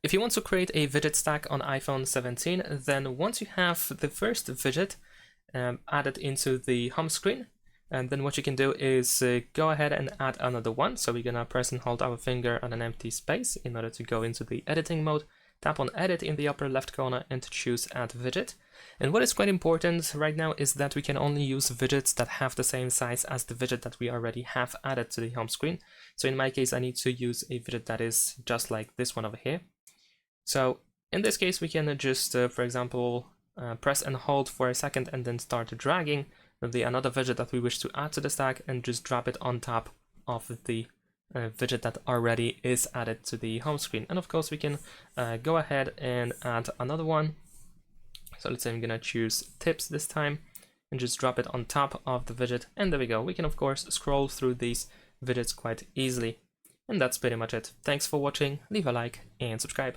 If you want to create a widget stack on iPhone 17, then once you have the first widget added into the home screen, and then what you can do is go ahead and add another one. So we're gonna press and hold our finger on an empty space in order to go into the editing mode. Tap on edit in the upper left corner and choose add widget. And what is quite important right now is that we can only use widgets that have the same size as the widget that we already have added to the home screen. So in my case, I need to use a widget that is just like this one over here. So in this case, we can just, for example, press and hold for a second and then start dragging another widget that we wish to add to the stack and just drop it on top of the widget that already is added to the home screen. And of course, we can go ahead and add another one. So let's say I'm gonna choose tips this time and just drop it on top of the widget. And there we go. We can of course scroll through these widgets quite easily. And that's pretty much it. Thanks for watching. Leave a like and subscribe.